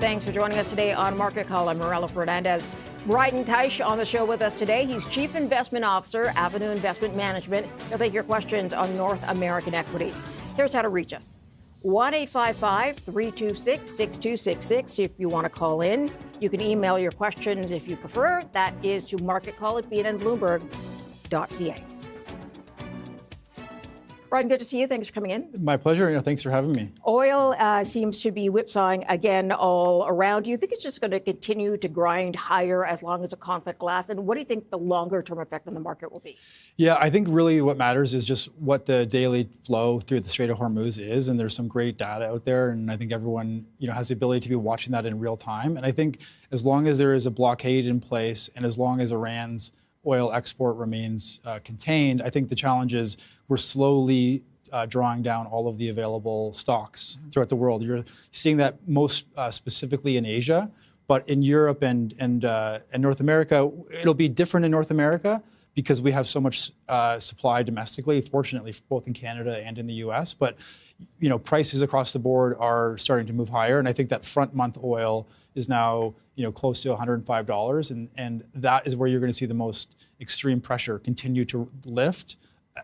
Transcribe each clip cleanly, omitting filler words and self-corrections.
Thanks for joining us today on Market Call. I'm Morella Fernandez. Bryden Teich on the show with us today. He's Chief Investment Officer, Avenue Investment Management. He'll take your questions on North American equities. Here's how to reach us. 1-855-326-6266 if you want to call in. You can email your questions if you prefer. That is to marketcall@bnnbloomberg.ca. Bryden, good to see you. Thanks for coming in. My pleasure. Thanks for having me. Oil seems to be whipsawing again all around. Do you think it's just going to continue to grind higher as long as the conflict lasts? And what do you think the longer-term effect on the market will be? Yeah, I think really what matters is just what the daily flow through the Strait of Hormuz is. And there's some great data out there. And I think everyone has the ability to be watching that in real time. And I think as long as there is a blockade in place and as long as Iran's oil export remains contained, I think the challenge is we're slowly drawing down all of the available stocks throughout the world. You're seeing that most specifically in Asia, but in Europe and North America, it'll be different in North America because we have so much supply domestically, fortunately, both in Canada and in the US. But prices across the board are starting to move higher, and I think that front month oil is now close to $105, and that is where you're going to see the most extreme pressure continue to lift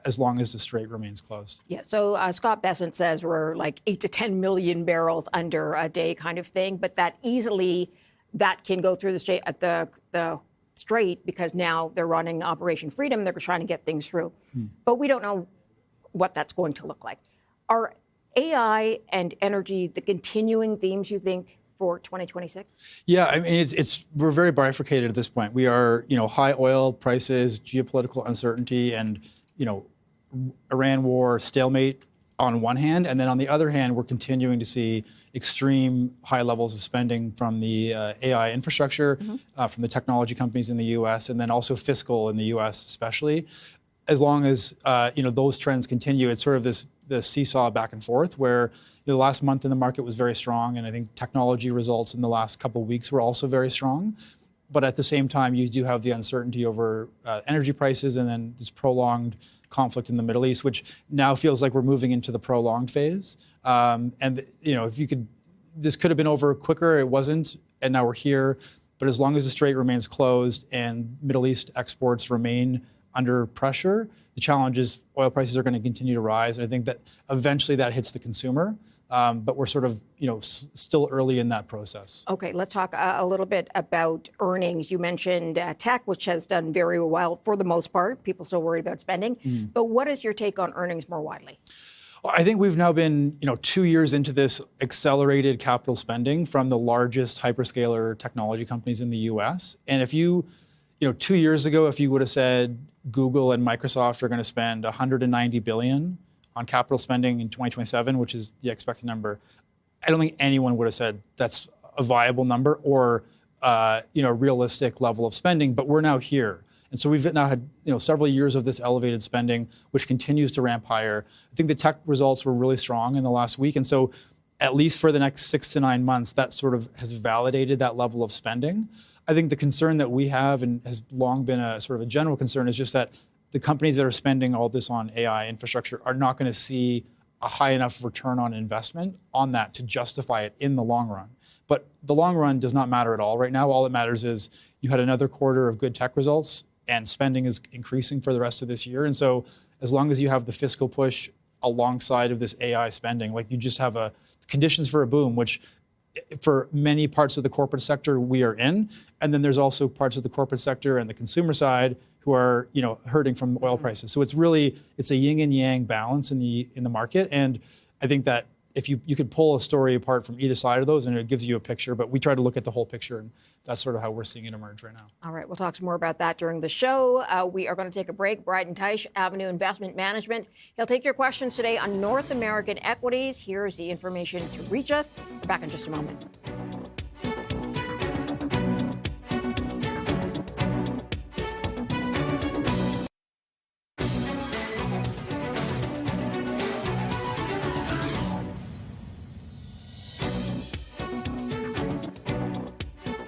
as long as the strait remains closed. Yeah, so Scott Bessent says we're like 8 to 10 million barrels under a day kind of thing, but that can go through the strait at the strait because now they're running Operation Freedom. They're trying to get things through. But we don't know what that's going to look like. Are AI and energy the continuing themes, you think, for 2026? Yeah, I mean, we're very bifurcated at this point. We are, high oil prices, geopolitical uncertainty, and, Iran war stalemate on one hand. And then on the other hand, we're continuing to see extreme high levels of spending from the AI infrastructure, from the technology companies in the US, and then also fiscal in the US especially. As long as, those trends continue, it's sort of this seesaw back and forth where the last month in the market was very strong, and I think technology results in the last couple of weeks were also very strong. But at the same time, you do have the uncertainty over energy prices and then this prolonged conflict in the Middle East, which now feels like we're moving into the prolonged phase. This could have been over quicker, it wasn't, and now we're here. But as long as the strait remains closed and Middle East exports remain under pressure, the challenge is oil prices are going to continue to rise. And I think that eventually that hits the consumer. But we're sort of, still early in that process. Okay, let's talk a little bit about earnings. You mentioned tech, which has done very well for the most part. People still worried about spending. But what is your take on earnings more widely? Well, I think we've now been, 2 years into this accelerated capital spending from the largest hyperscaler technology companies in the US. And if 2 years ago, if you would have said Google and Microsoft are going to spend $190 billion on capital spending in 2027, which is the expected number, I don't think anyone would have said that's a viable number or a realistic level of spending. But we're now here, and so we've now had several years of this elevated spending, which continues to ramp higher. I think the tech results were really strong in the last week, and so at least for the next 6 to 9 months, that sort of has validated that level of spending. I think the concern that we have, and has long been a sort of a general concern, is just that the companies that are spending all this on AI infrastructure are not going to see a high enough return on investment on that to justify it in the long run. But the long run does not matter at all right now. All that matters is you had another quarter of good tech results and spending is increasing for the rest of this year. And so as long as you have the fiscal push alongside of this AI spending, like you just have conditions for a boom, which for many parts of the corporate sector we are in. And then there's also parts of the corporate sector and the consumer side who are hurting from oil prices. So it's a yin and yang balance in the market. And I think that if you could pull a story apart from either side of those, and it gives you a picture, but we try to look at the whole picture, and that's sort of how we're seeing it emerge right now. All right, we'll talk some more about that during the show. We are going to take a break. Bryden Teich, Avenue Investment Management. He'll take your questions today on North American equities. Here's the information to reach us. We're back in just a moment.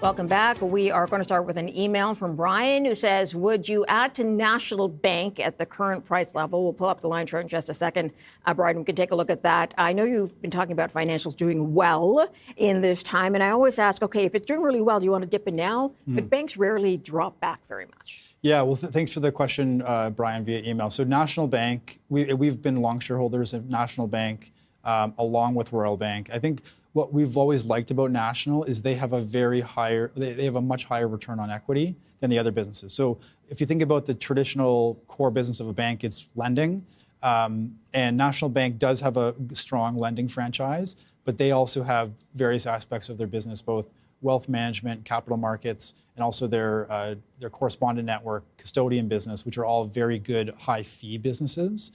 Welcome back. We are going to start with an email from Brian who says, would you add to National Bank at the current price level? We'll pull up the line chart in just a second. Brian, we can take a look at that. I know you've been talking about financials doing well in this time. And I always ask, okay, if it's doing really well, do you want to dip in now? But banks rarely drop back very much. Yeah, well, thanks for the question, Brian, via email. So National Bank, we've been long shareholders of National Bank along with Royal Bank. I think what we've always liked about National is they have a much higher return on equity than the other businesses. So if you think about the traditional core business of a bank, it's lending. And National Bank does have a strong lending franchise, but they also have various aspects of their business, both wealth management, capital markets, and also their correspondent network, custodian business, which are all very good high fee businesses,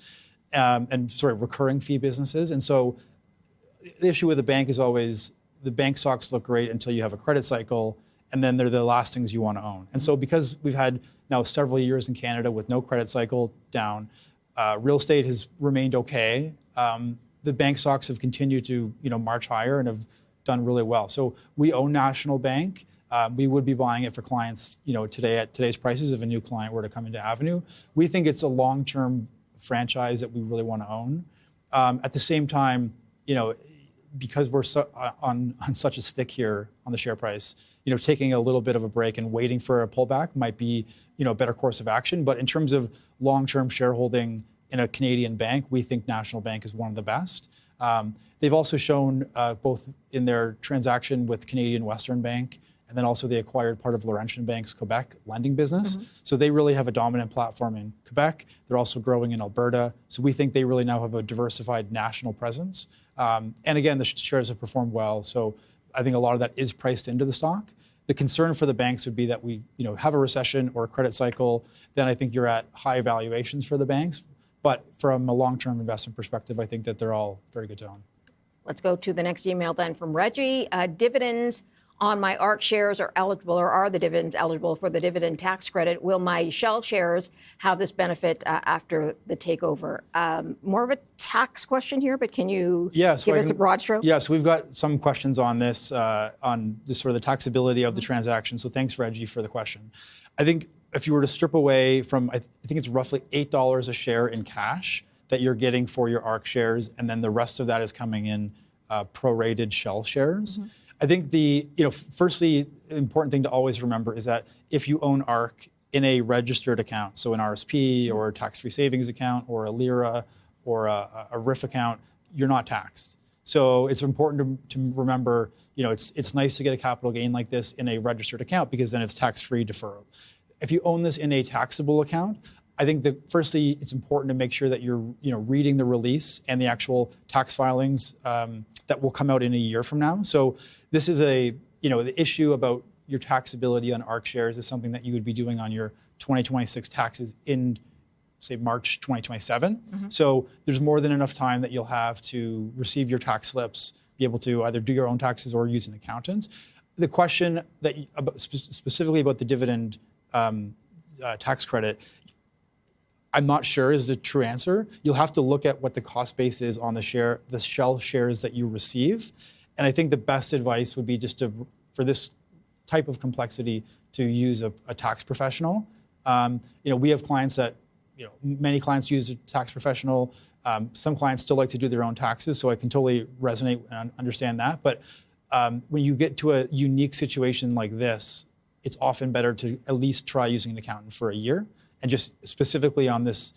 recurring fee businesses. And so the issue with the bank is always the bank stocks look great until you have a credit cycle, and then they're the last things you want to own. And so because we've had now several years in Canada with no credit cycle down, real estate has remained okay. The bank stocks have continued to march higher and have done really well. So we own National Bank. We would be buying it for clients today at today's prices if a new client were to come into Avenue. We think it's a long-term franchise that we really want to own. At the same time, because we're on such a stick here on the share price, taking a little bit of a break and waiting for a pullback might be, a better course of action. But in terms of long-term shareholding in a Canadian bank, we think National Bank is one of the best. They've also shown both in their transaction with Canadian Western Bank, and then also they acquired part of Laurentian Bank's Quebec lending business. So they really have a dominant platform in Quebec. They're also growing in Alberta. So we think they really now have a diversified national presence. And again, the shares have performed well. So I think a lot of that is priced into the stock. The concern for the banks would be that we have a recession or a credit cycle, then I think you're at high valuations for the banks. But from a long-term investment perspective, I think that they're all very good to own. Let's go to the next email then from Reggie. Dividends on my ARC shares are eligible, or are the dividends eligible for the dividend tax credit? Will my Shell shares have this benefit after the takeover? More of a tax question here, but can you give us a broad stroke? Yeah, so we've got some questions on this, on the sort of the taxability of the transaction. So thanks, Reggie, for the question. I think if you were to strip away from, I think it's roughly $8 a share in cash that you're getting for your ARC shares, and then the rest of that is coming in prorated Shell shares. I think firstly, the important thing to always remember is that if you own ARC in a registered account, so an RSP or a tax-free savings account or a LIRA or a RIF account, you're not taxed. So it's important to remember, it's nice to get a capital gain like this in a registered account because then it's tax-free deferral. If you own this in a taxable account, I think that firstly, it's important to make sure that you're reading the release and the actual tax filings that will come out in a year from now. So this is the issue about your taxability on ARC shares is something that you would be doing on your 2026 taxes in, say, March 2027. So there's more than enough time that you'll have to receive your tax slips, be able to either do your own taxes or use an accountant. The question that specifically about the dividend tax credit, I'm not sure is the true answer. You'll have to look at what the cost base is on the Shell shares that you receive. And I think the best advice would be just for this type of complexity to use a tax professional. We have clients that, many clients use a tax professional. Some clients still like to do their own taxes, so I can totally resonate and understand that. But when you get to a unique situation like this, it's often better to at least try using an accountant for a year. And just specifically on this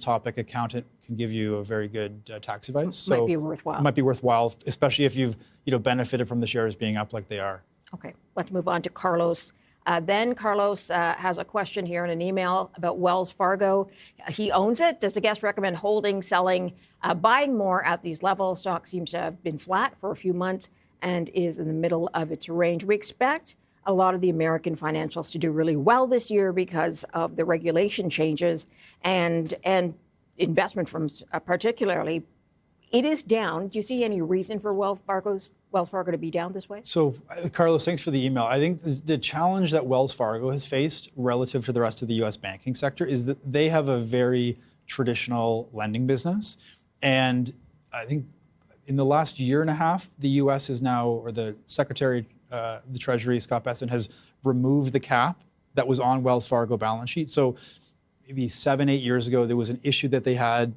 topic, accountant can give you a very good tax advice. So might be worthwhile. It might be worthwhile, especially if you've benefited from the shares being up like they are. Okay, let's move on to Carlos. Then Carlos has a question here in an email about Wells Fargo. He owns it. Does the guest recommend holding, selling, buying more at these levels? Stock seems to have been flat for a few months and is in the middle of its range. We expect a lot of the American financials to do really well this year because of the regulation changes and investment firms particularly. It is down. Do you see any reason for Wells Fargo to be down this way? So, Carlos, thanks for the email. I think the challenge that Wells Fargo has faced relative to the rest of the U.S. banking sector is that they have a very traditional lending business. And I think in the last year and a half, the U.S. is now, or the Secretary the Treasury, Scott Bessent, has removed the cap that was on Wells Fargo balance sheet. So maybe 7-8 years ago, there was an issue that they had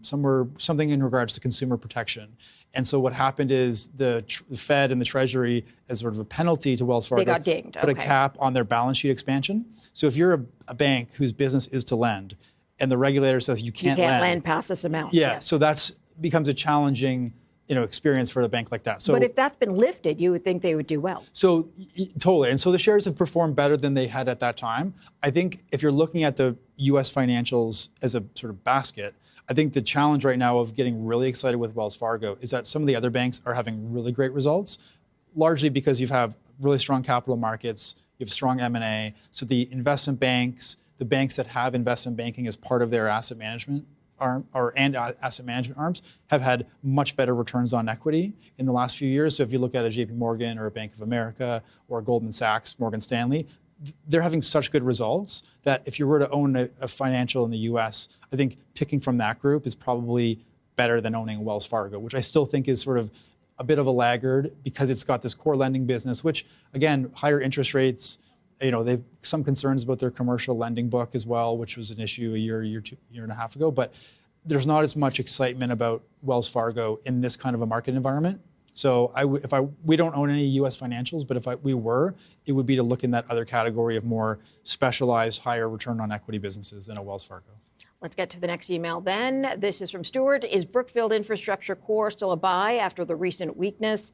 something in regards to consumer protection. And so what happened is the Fed and the Treasury, as sort of a penalty to Wells Fargo, they got dinged. put a cap on their balance sheet expansion. So if you're a bank whose business is to lend, and the regulator says you can't lend past this amount. Yeah, so that's becomes a challenging experience for a bank like that. So, but if that's been lifted, you would think they would do well. So totally. And so the shares have performed better than they had at that time. I think if you're looking at the U.S. financials as a sort of basket, I think the challenge right now of getting really excited with Wells Fargo is that some of the other banks are having really great results, largely because you have really strong capital markets, you have strong M&A. So the investment banks, the banks that have investment banking as part of their asset management asset management arms have had much better returns on equity in the last few years. So if you look at a JP Morgan or a Bank of America or a Goldman Sachs, Morgan Stanley, they're having such good results that if you were to own a financial in the US, I think picking from that group is probably better than owning Wells Fargo, which I still think is sort of a bit of a laggard because it's got this core lending business, which again, higher interest rates, they've some concerns about their commercial lending book as well, which was an issue a year and a half ago. But there's not as much excitement about Wells Fargo in this kind of a market environment. So we don't own any U.S. financials, but if we were, it would be to look in that other category of more specialized, higher return on equity businesses than a Wells Fargo. Let's get to the next email then. This is from Stuart. Is Brookfield Infrastructure Core still a buy after the recent weakness?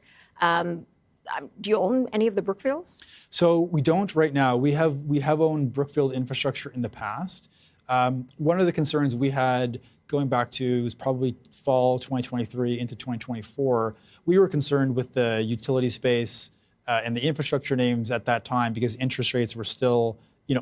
Do you own any of the Brookfields? So we don't right now. We have owned Brookfield Infrastructure in the past. One of the concerns we had going back to was probably fall 2023 into 2024. We were concerned with the utility space and the infrastructure names at that time because interest rates were still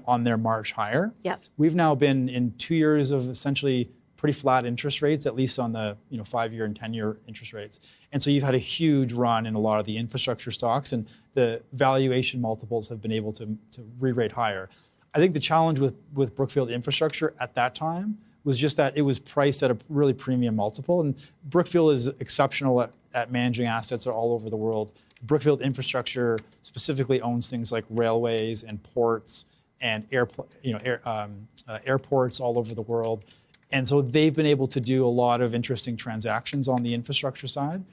on their march higher. Yes. We've now been in 2 years of essentially pretty flat interest rates, at least on the 5-year and 10-year interest rates. And so you've had a huge run in a lot of the infrastructure stocks, and the valuation multiples have been able to re-rate higher. I think the challenge with Brookfield Infrastructure at that time was just that it was priced at a really premium multiple. And Brookfield is exceptional at managing assets all over the world. Brookfield Infrastructure specifically owns things like railways and ports and airports all over the world. And so they've been able to do a lot of interesting transactions on the infrastructure side.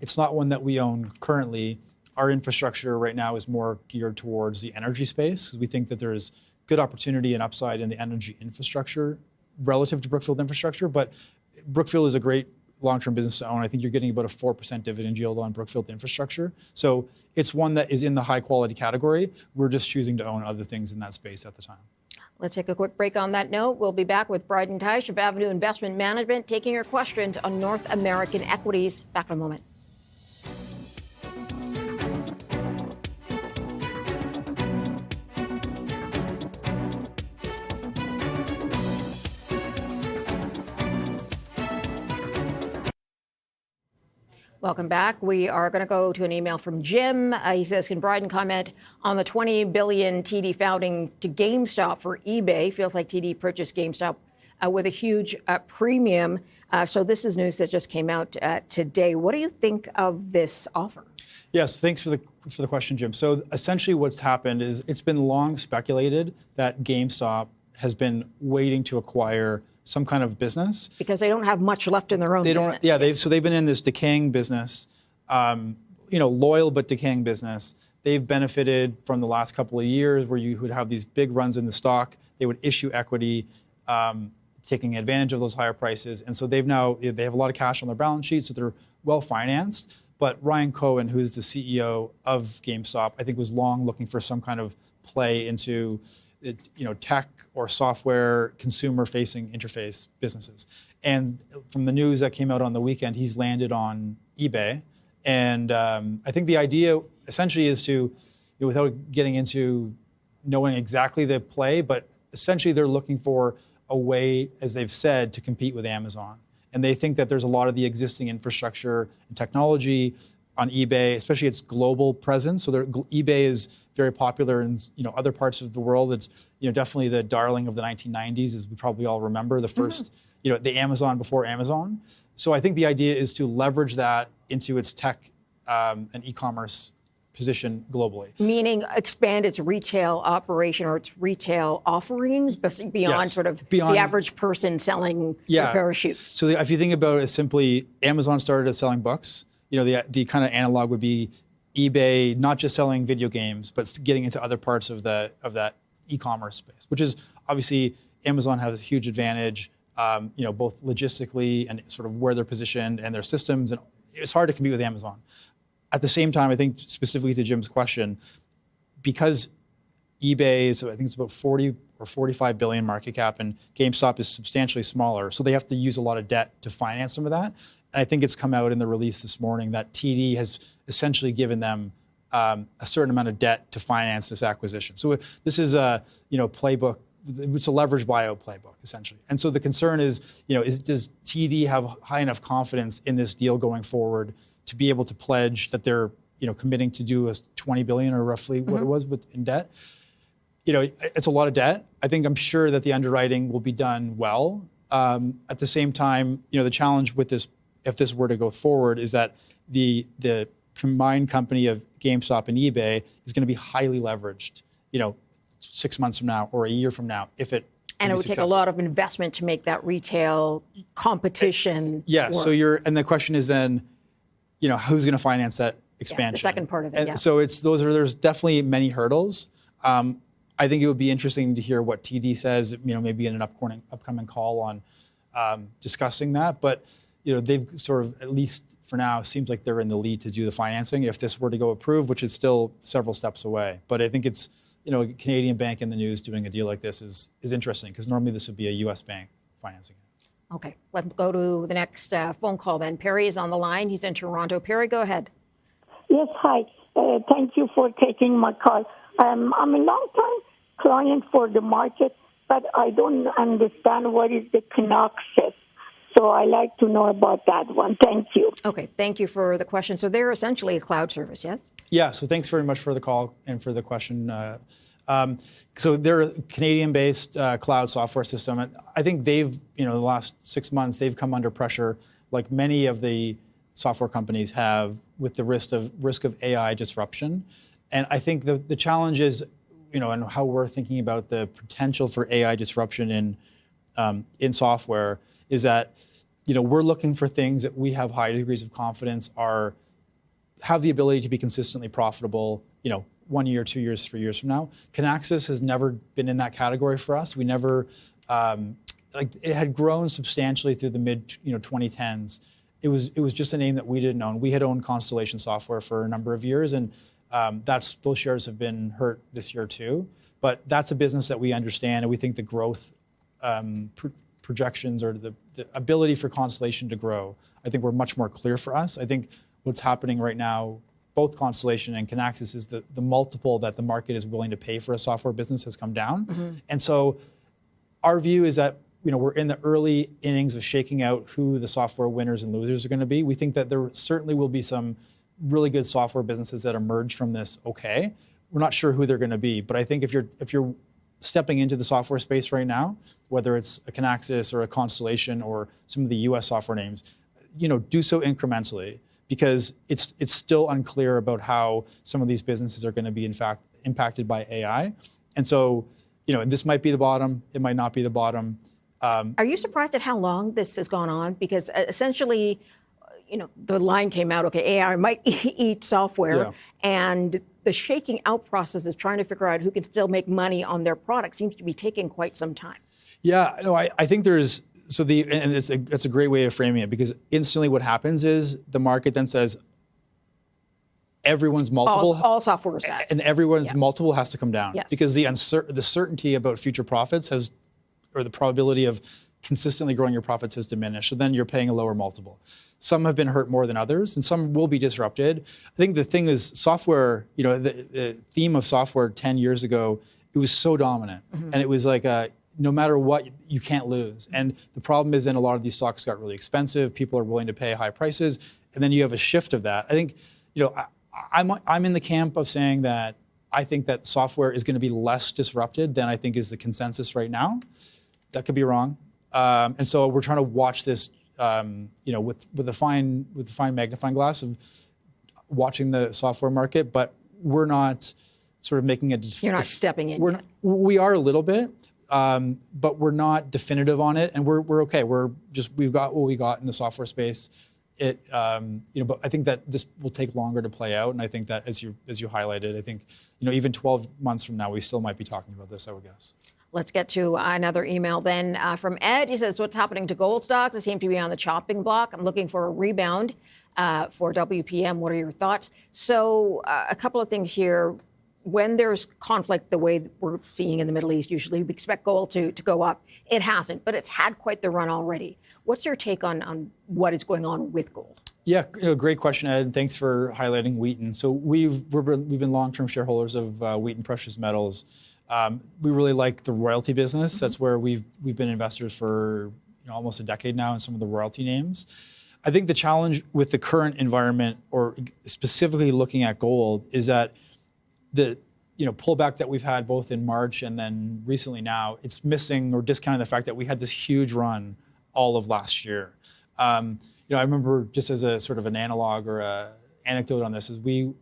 It's not one that we own currently. Our infrastructure right now is more geared towards the energy space because we think that there is good opportunity and upside in the energy infrastructure relative to Brookfield Infrastructure. But Brookfield is a great long-term business to own. I think you're getting about a 4% dividend yield on Brookfield Infrastructure. So it's one that is in the high-quality category. We're just choosing to own other things in that space at the time. Let's take a quick break on that note. We'll be back with Bryden Teich of Avenue Investment Management, taking your questions on North American equities. Back in a moment. Welcome back. We are going to go to an email from Jim. He says, can Bryden comment on the $20 billion TD founding to GameStop for eBay? Feels like TD purchased GameStop with a huge premium. So this is news that just came out today. What do you think of this offer? Yes, thanks for the question, Jim. So essentially what's happened is it's been long speculated that GameStop has been waiting to acquire some kind of business. Because they don't have much left in their own business. Yeah, they've been in this decaying business, loyal but decaying business. They've benefited from the last couple of years where you would have these big runs in the stock. They would issue equity, taking advantage of those higher prices. And so they have a lot of cash on their balance sheet, so they're well financed. But Ryan Cohen, who's the CEO of GameStop, I think was long looking for some kind of play into tech or software consumer-facing interface businesses. And from the news that came out on the weekend, he's landed on eBay. And I think the idea essentially is to, without getting into knowing exactly the play, but essentially they're looking for a way, as they've said, to compete with Amazon. And they think that there's a lot of the existing infrastructure and technology on eBay, especially its global presence. So eBay is very popular in other parts of the world. It's definitely the darling of the 1990s, as we probably all remember, the first the Amazon before Amazon. So I think the idea is to leverage that into its tech and e-commerce position globally. Meaning expand its retail operation or its retail offerings beyond sort of the average person selling a pair of shoes. So if you think about it simply, Amazon started as selling books. The kind of analog would be eBay, not just selling video games, but getting into other parts of that e-commerce space, which is obviously Amazon has a huge advantage, both logistically and sort of where they're positioned and their systems, and it's hard to compete with Amazon. At the same time, I think specifically to Jim's question, because eBay is, I think it's about 40 or 45 billion market cap, and GameStop is substantially smaller, so they have to use a lot of debt to finance some of that. And I think it's come out in the release this morning that TD has essentially given them a certain amount of debt to finance this acquisition. So this is a playbook. It's a leverage buyout playbook essentially. And so the concern is, does TD have high enough confidence in this deal going forward to be able to pledge that they're committing to do a 20 billion or roughly what it was in debt? It's a lot of debt. I'm sure that the underwriting will be done well. At the same time, the challenge with this, if this were to go forward, is that the combined company of GameStop and eBay is going to be highly leveraged, 6 months from now or a year from now, if it and it would take a lot of investment to make that retail competition work. So and the question is then, who's going to finance that expansion? The second part of it, and so there's definitely many hurdles. I think it would be interesting to hear what TD says, maybe in an upcoming call on discussing that. But they've sort of, at least for now, seems like they're in the lead to do the financing if this were to go approved, which is still several steps away. But I think it's, a Canadian bank in the news doing a deal like this is interesting, because normally this would be a U.S. bank financing it. Okay, let's go to the next phone call then. Perry is on the line. He's in Toronto. Perry, go ahead. Yes, hi. Thank you for taking my call. I'm a long-time client for the market, but I don't understand what is the Kinaxis. So I like to know about that one. Thank you. Okay, thank you for the question. So they're essentially a cloud service, yes? Yeah, so thanks very much for the call and for the question. So they're a Canadian-based cloud software system. And I think they've, the last 6 months, they've come under pressure, like many of the software companies have, with the risk of AI disruption. And I think the challenge is, and how we're thinking about the potential for AI disruption in software is that, we're looking for things that we have high degrees of confidence have the ability to be consistently profitable, 1 year, 2 years, 3 years from now. Kinaxis has never been in that category for us. We never, it had grown substantially through the mid, 2010s. It was just a name that we didn't own. We had owned Constellation Software for a number of years, and those shares have been hurt this year too. But that's a business that we understand, and we think the growth projections or the ability for Constellation to grow, I think were much more clear for us. I think what's happening right now, both Constellation and Kinaxis, is the multiple that the market is willing to pay for a software business has come down. Mm-hmm. And so our view is that we're in the early innings of shaking out who the software winners and losers are going to be. We think that there certainly will be some really good software businesses that emerge from this. Okay, we're not sure who they're going to be, but I think if you're stepping into the software space right now, whether it's a Kinaxis or a Constellation or some of the U.S. software names, do so incrementally, because it's still unclear about how some of these businesses are going to be in fact impacted by AI. And so, this might be the bottom, it might not be the bottom. Are you surprised at how long this has gone on? Because essentially, the line came out, okay, AI might eat software, and the shaking out process is trying to figure out who can still make money on their product seems to be taking quite some time. Yeah, no, I think there's, and it's a great way of framing it, because instantly what happens is the market then says everyone's multiple. All software is that. And everyone's multiple has to come down. Yes. Because the certainty about future profits or the probability of consistently growing your profits has diminished. So then you're paying a lower multiple. Some have been hurt more than others, and some will be disrupted. I think the thing is software, the theme of software 10 years ago, it was so dominant. Mm-hmm. And it was like, no matter what, you can't lose. And the problem is then a lot of these stocks got really expensive. People are willing to pay high prices. And then you have a shift of that. I think, I'm in the camp of saying that I think that software is going to be less disrupted than I think is the consensus right now. That could be wrong. And so we're trying to watch this, with a fine magnifying glass of watching the software market. But we're not sort of making a. You're not stepping in. We are a little bit, but we're not definitive on it, and we're okay. We've got what we got in the software space. But I think that this will take longer to play out, and I think that as you highlighted, I think even 12 months from now, we still might be talking about this, I would guess. Let's get to another email then from Ed. He says, what's happening to gold stocks? They seem to be on the chopping block. I'm looking for a rebound for WPM. What are your thoughts? So a couple of things here. When there's conflict, the way we're seeing in the Middle East, usually we expect gold to go up. It hasn't, but it's had quite the run already. What's your take on what is going on with gold? Yeah, great question, Ed. Thanks for highlighting Wheaton. So we've been long-term shareholders of Wheaton Precious Metals. We really like the royalty business. That's where we've been investors for almost a decade now in some of the royalty names. I think the challenge with the current environment, or specifically looking at gold, is that the pullback that we've had both in March and then recently now, it's missing or discounting the fact that we had this huge run all of last year. I remember, just as a sort of an analog or a anecdote on this, I think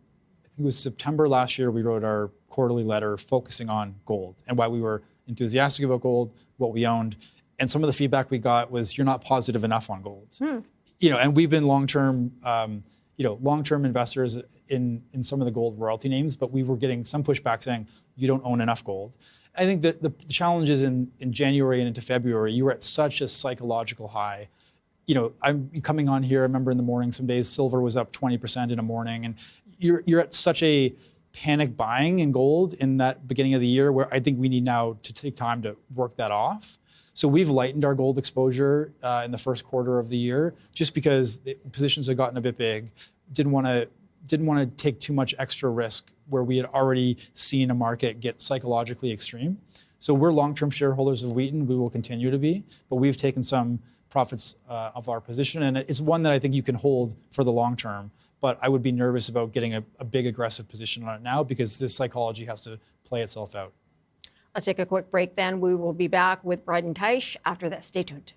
it was September last year, we wrote our quarterly letter focusing on gold and why we were enthusiastic about gold, what we owned. And some of the feedback we got was, you're not positive enough on gold. And we've been long-term investors in some of the gold royalty names, but we were getting some pushback saying, you don't own enough gold. I think that the challenge is in January and into February, you were at such a psychological high. I'm coming on here, I remember in the morning, some days silver was up 20% in a morning, and you're at such a panic buying in gold in that beginning of the year where I think we need now to take time to work that off. So we've lightened our gold exposure in the first quarter of the year, just because the positions had gotten a bit big. Didn't want to take too much extra risk where we had already seen a market get psychologically extreme. So we're long-term shareholders of Wheaton. We will continue to be, but we've taken some profits of our position, and it's one that I think you can hold for the long term. But I would be nervous about getting a big aggressive position on it now, because this psychology has to play itself out. Let's take a quick break then. We will be back with Bryden Teich after this. Stay tuned.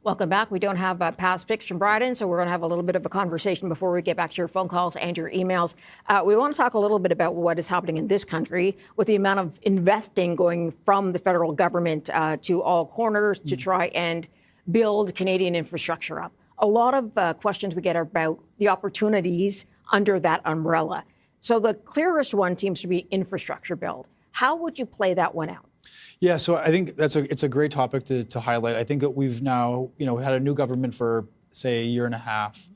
Welcome back. We don't have past picks from Bryden, so we're going to have a little bit of a conversation before we get back to your phone calls and your emails. We want to talk a little bit about what is happening in this country with the amount of investing going from the federal government to all corners to try and build Canadian infrastructure up. A lot of questions we get are about the opportunities under that umbrella. So the clearest one seems to be infrastructure build. How would you play that one out? Yeah, so I think it's a great topic to highlight. I think that we've now had a new government for, say, a year and a half,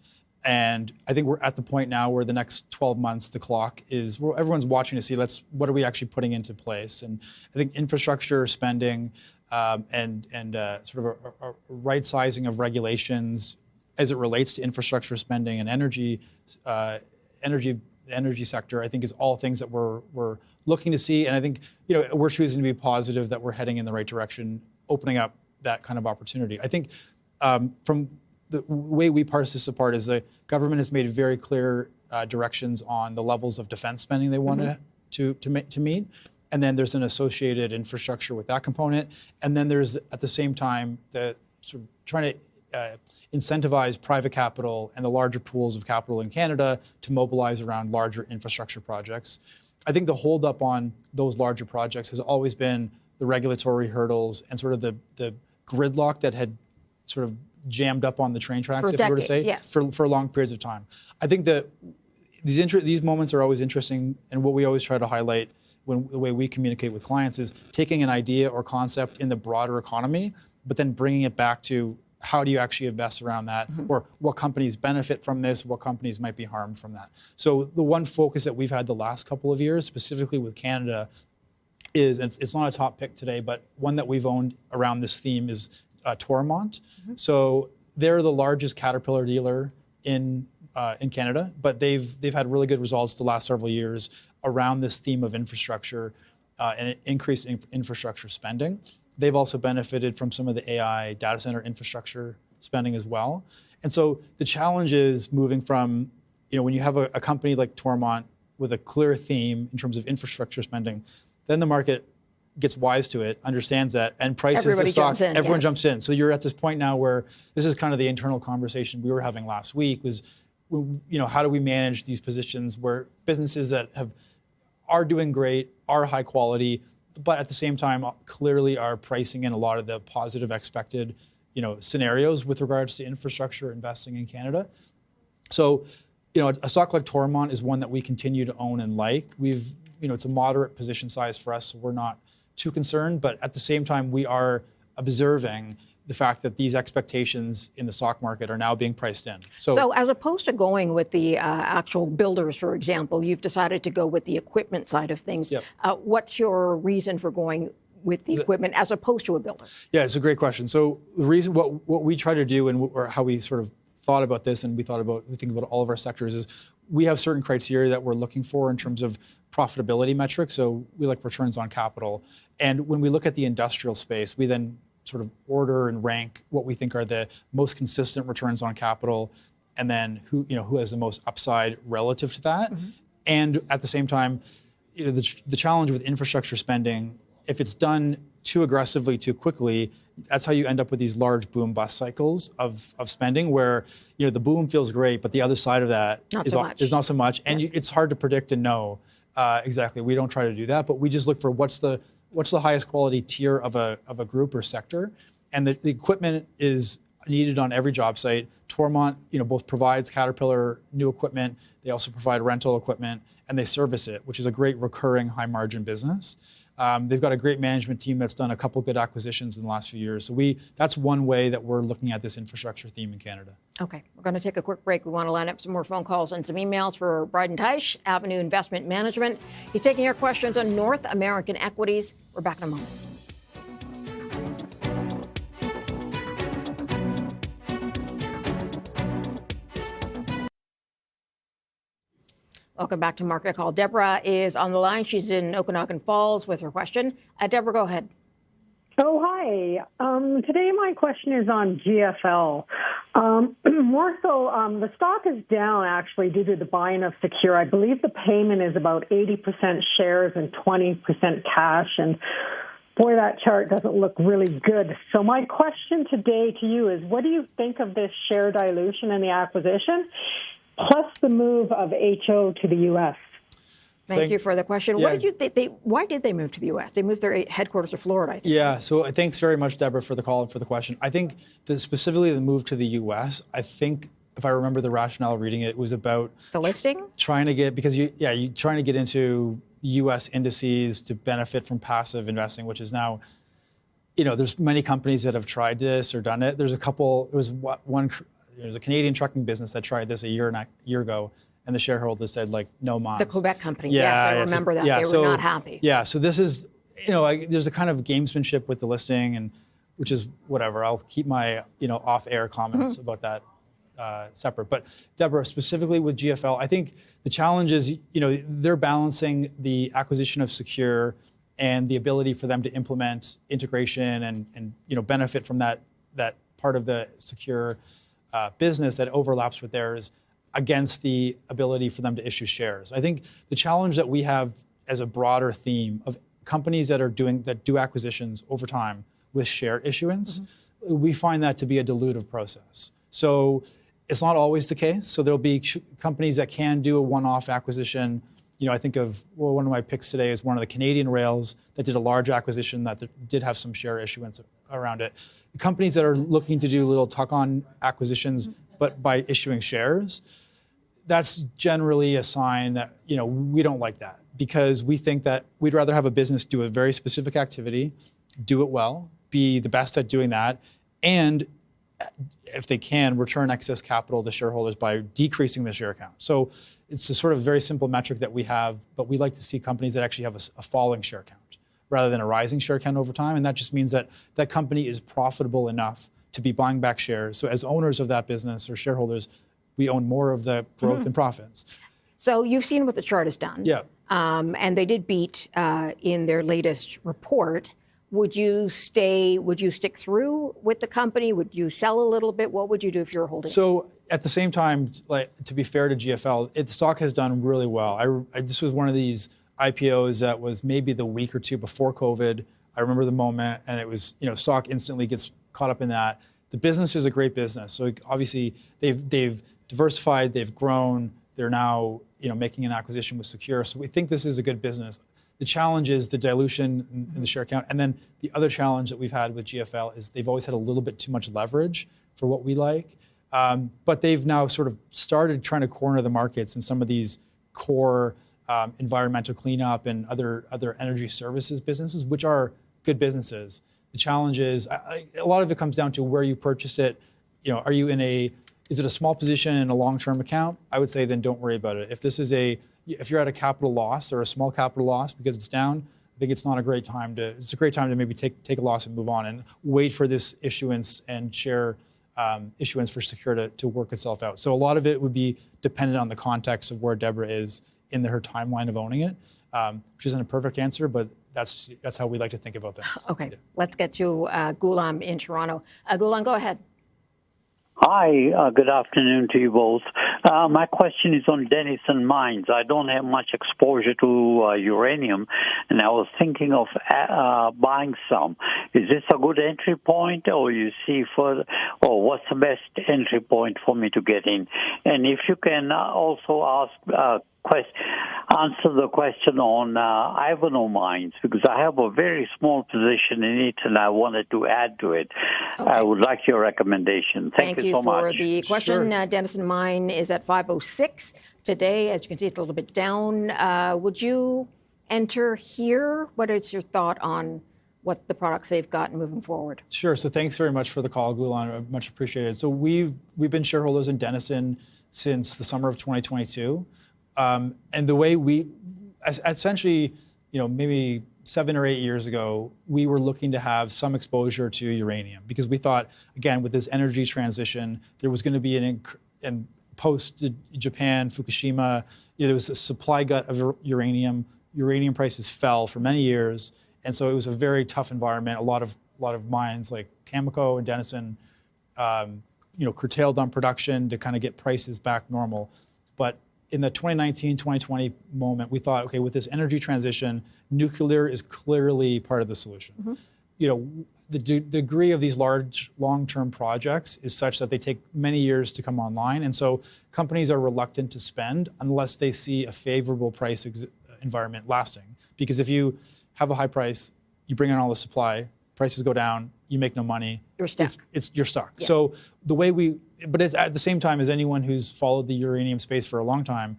and I think we're at the point now where the next 12 months, the clock is, everyone's watching to see what are we actually putting into place. And I think infrastructure spending and sort of a right sizing of regulations as it relates to infrastructure spending and energy sector, I think, is all things that we're looking to see. And I think we're choosing to be positive that we're heading in the right direction, opening up that kind of opportunity. I think from the way we parse this apart is the government has made very clear directions on the levels of defense spending they want to meet. And then there's an associated infrastructure with that component. And then there's, at the same time, the sort of trying to incentivize private capital and the larger pools of capital in Canada to mobilize around larger infrastructure projects. I think the holdup on those larger projects has always been the regulatory hurdles and sort of the gridlock that had sort of jammed up on the train tracks, if you were to say, yes, for long periods of time. I think that these moments are always interesting, and what we always try to highlight the way we communicate with clients is taking an idea or concept in the broader economy, but then bringing it back to how do you actually invest around that, or what companies benefit from this, what companies might be harmed from that. So the one focus that we've had the last couple of years, specifically with Canada, is, and it's not a top pick today, but one that we've owned around this theme is Toromont. So they're the largest Caterpillar dealer in Canada, but they've had really good results the last several years around this theme of infrastructure and increased infrastructure spending. They've also benefited from some of the AI data center infrastructure spending as well. And so the challenge is moving from, when you have a company like Toromont with a clear theme in terms of infrastructure spending, then the market gets wise to it, understands that, and prices Everybody the stock. jumps in, Everyone yes. jumps in. So you're at this point now where this is kind of the internal conversation we were having last week was, how do we manage these positions where businesses that are doing great, are high quality, but at the same time clearly are pricing in a lot of the positive expected scenarios with regards to infrastructure investing in Canada. So, a stock like Toromont is one that we continue to own and like. It's a moderate position size for us, so we're not too concerned. But at the same time, we are observing the fact that these expectations in the stock market are now being priced in. So as opposed to going with the actual builders, for example, you've decided to go with the equipment side of things. Yep. What's your reason for going with the equipment as opposed to a builder? Yeah, it's a great question. So the reason, what we try to do or how we sort of thought about this, and we think about all of our sectors, is we have certain criteria that we're looking for in terms of profitability metrics. So we like returns on capital. And when we look at the industrial space, we then sort of order and rank what we think are the most consistent returns on capital, and then who has the most upside relative to that. Mm-hmm. And at the same time, the challenge with infrastructure spending, if it's done too aggressively, too quickly, that's how you end up with these large boom bust cycles of spending where the boom feels great, but the other side of that is not so much. And yes. It's hard to predict and know exactly. We don't try to do that, but we just look for what's the highest quality tier of a group or sector. And the equipment is needed on every job site. Toromont, both provides Caterpillar new equipment. They also provide rental equipment, and they service it, which is a great recurring high margin business. They've got a great management team that's done a couple good acquisitions in the last few years. So that's one way that we're looking at this infrastructure theme in Canada. Okay, we're going to take a quick break. We want to line up some more phone calls and some emails for Bryden Teich, Avenue Investment Management. He's taking our questions on North American equities. We're back in a moment. Welcome back to Market Call. Deborah is on the line. She's in Okanagan Falls with her question. Deborah, go ahead. Oh, hi. Today my question is on GFL. More so, the stock is down actually due to the buying of Secure. I believe the payment is about 80% shares and 20% cash. And boy, that chart doesn't look really good. So my question today to you is, what do you think of this share dilution and the acquisition, plus the move of HO to the U.S.? Thank you for the question. Yeah. What did you think? Why did they move to the U.S.? They moved their headquarters to Florida, I think. Yeah, so thanks very much, Deborah, for the call and for the question. I think specifically the move to the U.S., I think if I remember the rationale reading it, was about the listing? Trying to get, because you're trying to get into U.S. indices to benefit from passive investing, which is now, there's many companies that have tried this or done it. There's a couple, there's a Canadian trucking business that tried this a year ago. And the shareholders said, no mas. The Quebec company, yes, I remember that. They were not happy. Yeah, so this is, there's a kind of gamesmanship with the listing, and which is whatever. I'll keep my, off-air comments about that separate. But Deborah, specifically with GFL, I think the challenge is, they're balancing the acquisition of Secure and the ability for them to implement integration and benefit from that part of the Secure business that overlaps with theirs, against the ability for them to issue shares. I think the challenge that we have as a broader theme of companies that do acquisitions over time with share issuance, we find that to be a dilutive process. So it's not always the case. So there'll be companies that can do a one-off acquisition. I think of, one of my picks today is one of the Canadian rails that did a large acquisition that did have some share issuance around it. The companies that are looking to do little tuck-on acquisitions, but by issuing shares, that's generally a sign that, we don't like that, because we think that we'd rather have a business do a very specific activity, do it well, be the best at doing that, and if they can, return excess capital to shareholders by decreasing the share count. So it's a sort of very simple metric that we have, but we like to see companies that actually have a falling share count rather than a rising share count over time. And that just means that that company is profitable enough to be buying back shares. So as owners of that business or shareholders, we own more of the growth and profits. So you've seen what the chart has done. Yeah. And they did beat in their latest report. Would you stick through with the company? Would you sell a little bit? What would you do if you were holding? So at the same time, to be fair to GFL, the stock has done really well. This was one of these IPOs that was maybe the week or two before COVID. I remember the moment, and it was, stock instantly gets caught up in that. The business is a great business. So obviously they've diversified, they've grown. They're now, making an acquisition with Secure. So we think this is a good business. The challenge is the dilution in the share count. And then the other challenge that we've had with GFL is they've always had a little bit too much leverage for what we like. But they've now sort of started trying to corner the markets in some of these core environmental cleanup and other energy services businesses, which are good businesses. The challenge is a lot of it comes down to where you purchase it. Are you is it a small position in a long-term account? I would say then don't worry about it. If you're at a capital loss or a small capital loss because it's down, I think it's not a great time it's a great time to maybe take a loss and move on and wait for this issuance and share issuance for Secure to work itself out. So a lot of it would be dependent on the context of where Deborah is in her timeline of owning it, which isn't a perfect answer, but that's how we like to think about things. Okay, let's get to Ghulam in Toronto. Ghulam, go ahead. Hi, good afternoon to you both. My question is on Denison mines. I don't have much exposure to uranium, and I was thinking of buying some. Is this a good entry point, or you see further, or what's the best entry point for me to get in? And if you can also answer the question on Ivanhoe mines, because I have a very small position in it and I wanted to add to it. Okay. I would like your recommendation. Thank you so much. Thank you for the question. Sure. Denison mine is at 506 today. As you can see, it's a little bit down. Would you enter here? What is your thought on what the products they've got moving forward? Sure. So thanks very much for the call, Ghulam. Much appreciated. So we've been shareholders in Denison since the summer of 2022. And the way essentially, maybe 7 or 8 years ago, we were looking to have some exposure to uranium because we thought, again, with this energy transition, there was going to be and post Japan, Fukushima, there was a supply gut of uranium. Uranium prices fell for many years, and so it was a very tough environment. A lot of mines like Cameco and Denison, curtailed on production to kind of get prices back normal, but in the 2019, 2020 moment, we thought, okay, with this energy transition, nuclear is clearly part of the solution. Mm-hmm. The degree of these large long-term projects is such that they take many years to come online. And so companies are reluctant to spend unless they see a favorable price environment lasting. Because if you have a high price, you bring in all the supply, prices go down, you make no money. You're stuck. You're stuck. Yes. So the way but it's at the same time as anyone who's followed the uranium space for a long time,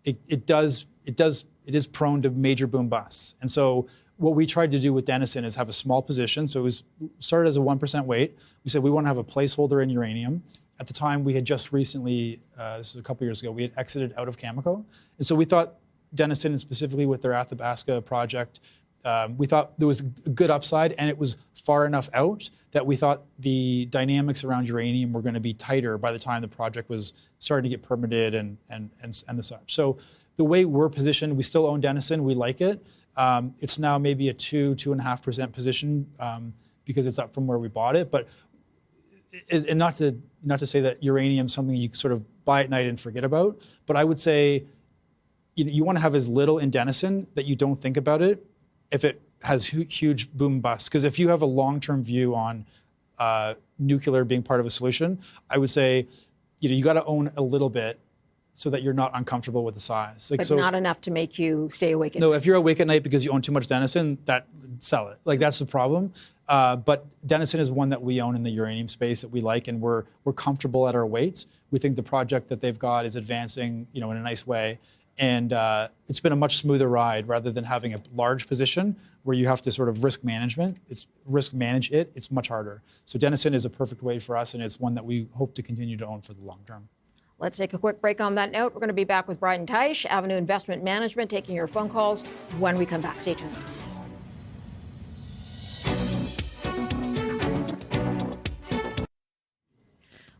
it is prone to major boom busts. And so what we tried to do with Denison is have a small position. So it was started as a 1% weight. We said we want to have a placeholder in uranium. At the time, we had just recently, this is a couple years ago, we had exited out of Cameco. And so we thought Denison, and specifically with their Athabasca project, we thought there was a good upside, and it was far enough out that we thought the dynamics around uranium were going to be tighter by the time the project was starting to get permitted and the such. So the way we're positioned, we still own Denison, we like it. It's now maybe a 2.5% position because it's up from where we bought it. But and not to say that uranium is something you sort of buy at night and forget about. But I would say you want to have as little in Denison that you don't think about it if it has huge boom busts. Because if you have a long-term view on nuclear being part of a solution, I would say you got to own a little bit so that you're not uncomfortable with the size. But not enough to make you stay awake at night. No, if you're awake at night because you own too much Denison, sell it. That's the problem. But Denison is one that we own in the uranium space that we like, and we're comfortable at our weights. We think the project that they've got is advancing, in a nice way. And it's been a much smoother ride rather than having a large position where you have to sort of risk manage it. It's much harder. So Denison is a perfect way for us, and it's one that we hope to continue to own for the long term. Let's take a quick break on that note. We're going to be back with Bryden Teich, Avenue Investment Management, taking your phone calls when we come back. Stay tuned.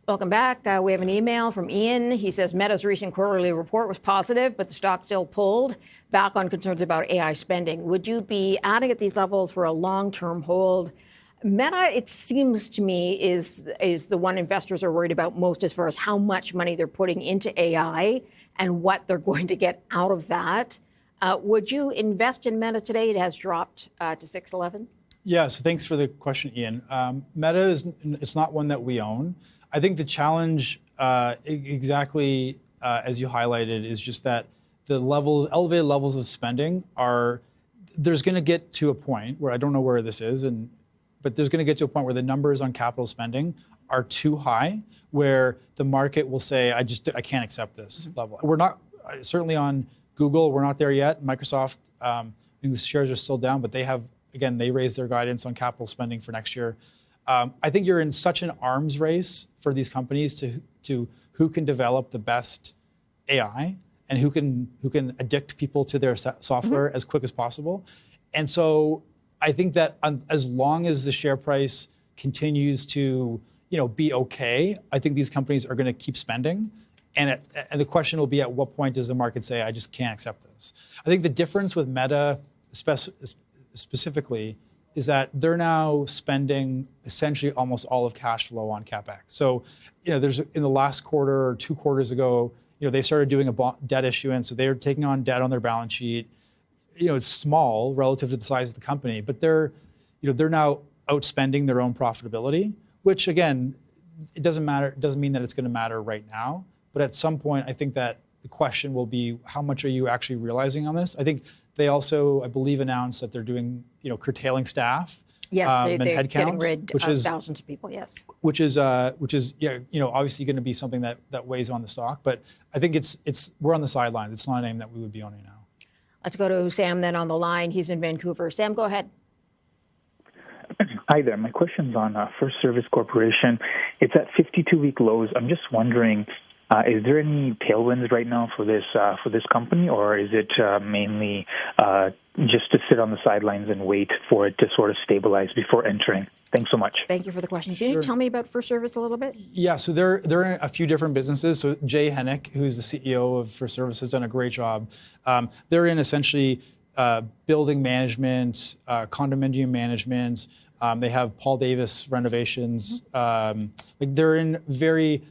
Welcome back. We have an email from Ian. He says Meta's recent quarterly report was positive, but the stock still pulled back on concerns about AI spending. Would you be adding at these levels for a long-term hold? Meta, it seems to me, is the one investors are worried about most as far as how much money they're putting into AI and what they're going to get out of that. Would you invest in Meta today? It has dropped to 611. Yeah, so thanks for the question, Ian. Meta it's not one that we own. I think the challenge, exactly as you highlighted, is just that the elevated levels of spending there's going to get to a point where I don't know where this is, but there's going to get to a point where the numbers on capital spending are too high, where the market will say, I can't accept this level. We're not, certainly on Google, we're not there yet. Microsoft, I think the shares are still down, but they raised their guidance on capital spending for next year. I think you're in such an arms race for these companies to who can develop the best AI and who can addict people to their software as quick as possible. And so I think that as long as the share price continues to be okay, I think these companies are going to keep spending. And the question will be, at what point does the market say, I just can't accept this? I think the difference with Meta specifically is that they're now spending essentially almost all of cash flow on CapEx. So, there's in the last quarter or 2 quarters ago, they started doing a debt issuance. So they're taking on debt on their balance sheet. It's small relative to the size of the company, but they're now outspending their own profitability, which again, it doesn't matter. It doesn't mean that it's going to matter right now. But at some point, I think that the question will be, how much are you actually realizing on this? I think they also, I believe, announced that they're doing, curtailing staff. Yes, and they're headcount, getting rid of thousands of people. Yes, which is obviously going to be something that weighs on the stock. But I think we're on the sidelines. It's not a name that we would be owning now. Let's go to Sam then on the line. He's in Vancouver. Sam, go ahead. Hi there. My question's on FirstService Corporation. It's at 52-week lows. I'm just wondering, is there any tailwinds right now for this company, or is it mainly just to sit on the sidelines and wait for it to sort of stabilize before entering? Thanks so much. Thank you for the question. Can you tell me about FirstService a little bit? Yeah, so they're in a few different businesses. So Jay Hennick, who's the CEO of FirstService, has done a great job. They're in essentially building management, condominium management. They have Paul Davis renovations. They're in very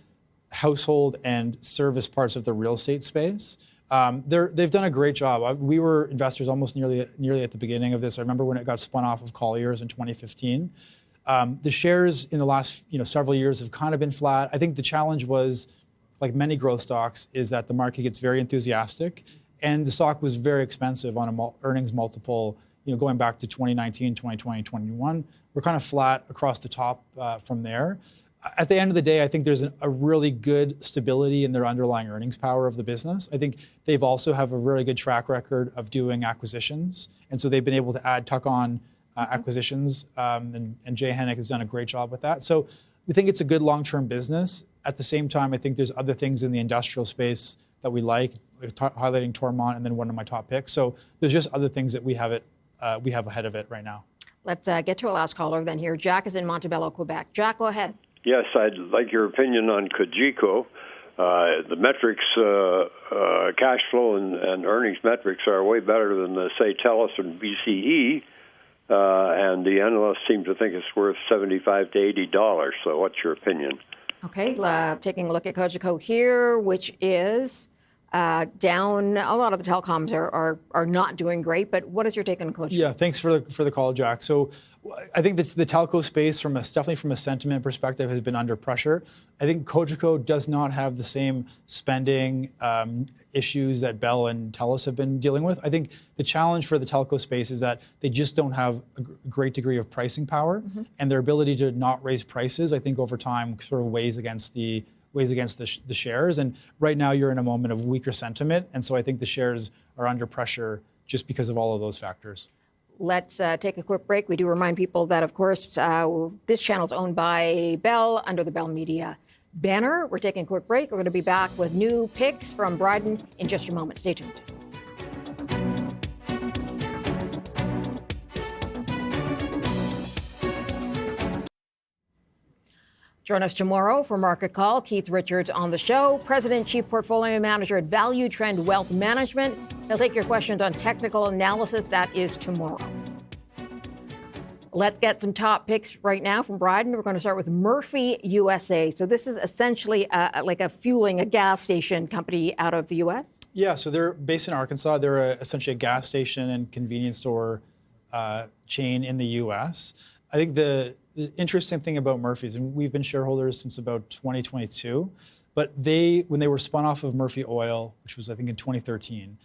household and service parts of the real estate space. They've done a great job. We were investors almost nearly at the beginning of this. I remember when it got spun off of Colliers in 2015. The shares in the last several years have kind of been flat. I think the challenge was, like many growth stocks, is that the market gets very enthusiastic, and the stock was very expensive on an earnings multiple. Going back to 2019, 2020, 2021, we're kind of flat across the top from there. At the end of the day, I think there's a really good stability in their underlying earnings power of the business. I think they've also have a really good track record of doing acquisitions. And so they've been able to add tuck-on acquisitions. And Jay Hennick has done a great job with that. So we think it's a good long-term business. At the same time, I think there's other things in the industrial space that we like, highlighting Tormont and then one of my top picks. So there's just other things that we have ahead of it right now. Let's get to our last caller then here. Jack is in Montebello, Quebec. Jack, go ahead. Yes, I'd like your opinion on Cogeco. The metrics, cash flow and earnings metrics are way better than, say, TELUS and BCE, and the analysts seem to think it's worth $75 to $80. So what's your opinion? Okay, taking a look at Cogeco here, which is down. A lot of the telecoms are not doing great, but what is your take on Cogeco? Yeah, thanks for the call, Jack. So I think that the telco space, definitely from a sentiment perspective, has been under pressure. I think Cogeco does not have the same spending issues that Bell and TELUS have been dealing with. I think the challenge for the telco space is that they just don't have a great degree of pricing power, and their ability to not raise prices, I think, over time sort of weighs against the shares. And right now, you're in a moment of weaker sentiment, and so I think the shares are under pressure just because of all of those factors. Let's take a quick break. We do remind people that, of course, this channel is owned by Bell under the Bell Media banner. We're taking a quick break. We're going to be back with new picks from Bryden in just a moment. Stay tuned. Join us tomorrow for Market Call. Keith Richards on the show, President, Chief Portfolio Manager at Value Trend Wealth Management. He'll take your questions on technical analysis. That is tomorrow. Let's get some top picks right now from Bryden. We're going to start with Murphy USA. So this is essentially like a gas station company out of the U.S.? Yeah, so they're based in Arkansas. They're essentially a gas station and convenience store chain in the U.S. I think the interesting thing about Murphy's, and we've been shareholders since about 2022, but when they were spun off of Murphy Oil, which was I think in 2013,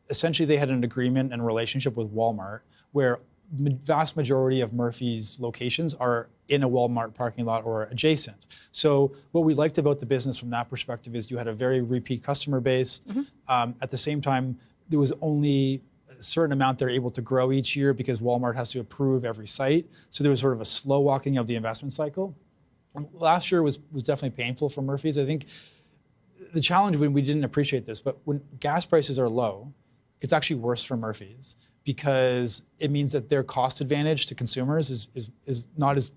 essentially they had an agreement and relationship with Walmart where vast majority of Murphy's locations are in a Walmart parking lot or adjacent. So what we liked about the business from that perspective is you had a very repeat customer base. At the same time, there was only a certain amount they're able to grow each year because Walmart has to approve every site. So there was sort of a slow walking of the investment cycle. Last year was definitely painful for Murphy's. I think the challenge when we didn't appreciate this, but when gas prices are low, it's actually worse for Murphy's because it means that their cost advantage to consumers is not as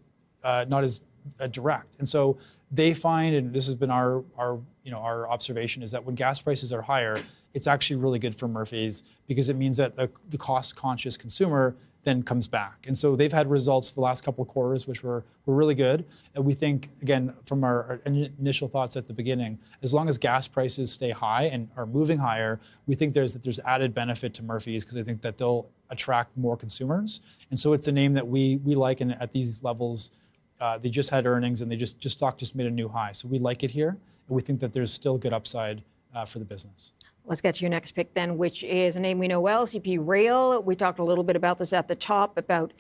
direct. And so they find, and this has been our observation, is that when gas prices are higher, it's actually really good for Murphy's because it means that the cost-conscious consumer then comes back. And so they've had results the last couple of quarters, which were really good. And we think, again, from our initial thoughts at the beginning, as long as gas prices stay high and are moving higher, we think there's added benefit to Murphy's because I think that they'll attract more consumers. And so it's a name that we like, and at these levels, they just had earnings and they stock just made a new high. So we like it here, and we think that there's still good upside for the business. Let's get to your next pick then, which is a name we know well, CP Rail. We talked a little bit about this at the top, about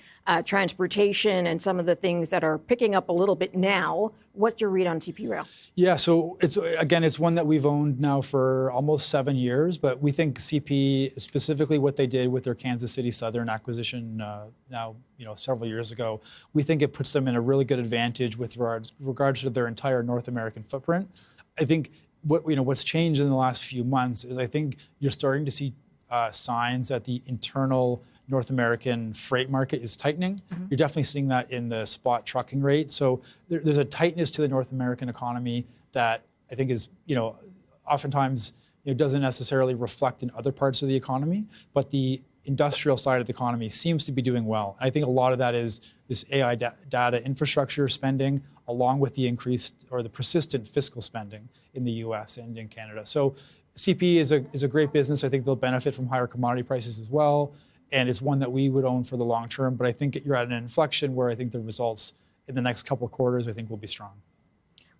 transportation and some of the things that are picking up a little bit now. What's your read on CP Rail? Yeah, so it's one that we've owned now for almost 7 years, but we think CP, specifically what they did with their Kansas City Southern acquisition now several years ago, we think it puts them in a really good advantage with regards to their entire North American footprint. I think what's changed in the last few months is I think you're starting to see signs that the internal North American freight market is tightening. You're definitely seeing that in the spot trucking rate. So there's a tightness to the North American economy that I think is, oftentimes doesn't necessarily reflect in other parts of the economy, but the industrial side of the economy seems to be doing well. I think a lot of that is this AI data infrastructure spending, along with the increased or the persistent fiscal spending in the U.S. and in Canada. So CP is a great business. I think they'll benefit from higher commodity prices as well, and it's one that we would own for the long term. But I think you're at an inflection where I think the results in the next couple of quarters I think will be strong.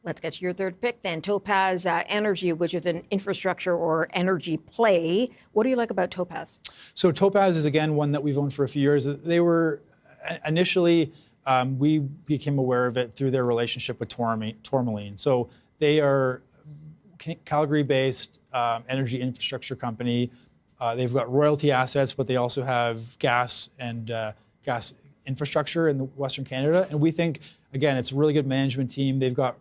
Let's get to your third pick then, Topaz Energy, which is an infrastructure or energy play. What do you like about Topaz? So Topaz is, again, one that we've owned for a few years. They were initially, we became aware of it through their relationship with Tourmaline. So they are Calgary-based energy infrastructure company. They've got royalty assets, but they also have gas and gas infrastructure in Western Canada. And we think, again, it's a really good management team. They've got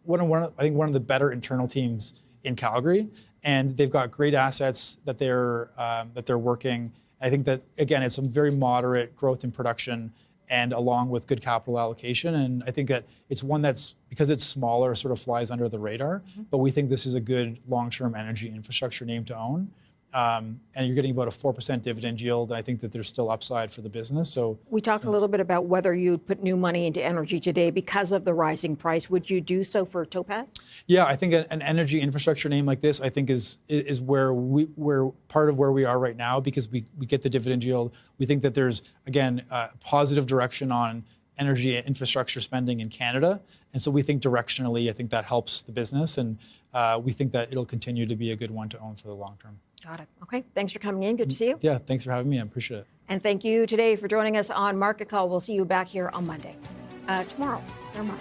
one of the better internal teams in Calgary, and they've got great assets that they're working. I think that, again, it's some very moderate growth in production and along with good capital allocation. And I think that it's one that's, because it's smaller, sort of flies under the radar, but we think this is a good long-term energy infrastructure name to own. And you're getting about a 4% dividend yield. I think that there's still upside for the business. So we talked a little bit about whether you'd put new money into energy today because of the rising price. Would you do so for Topaz? Yeah, I think an energy infrastructure name like this, I think is where we're part of where we are right now because we get the dividend yield. We think that there's, again, a positive direction on energy infrastructure spending in Canada. And so we think directionally, I think that helps the business. And we think that it'll continue to be a good one to own for the long term. Got it. Okay. Thanks for coming in. Good to see you. Yeah, thanks for having me. I appreciate it. And thank you today for joining us on Market Call. We'll see you back here on Monday. Tomorrow. Never mind.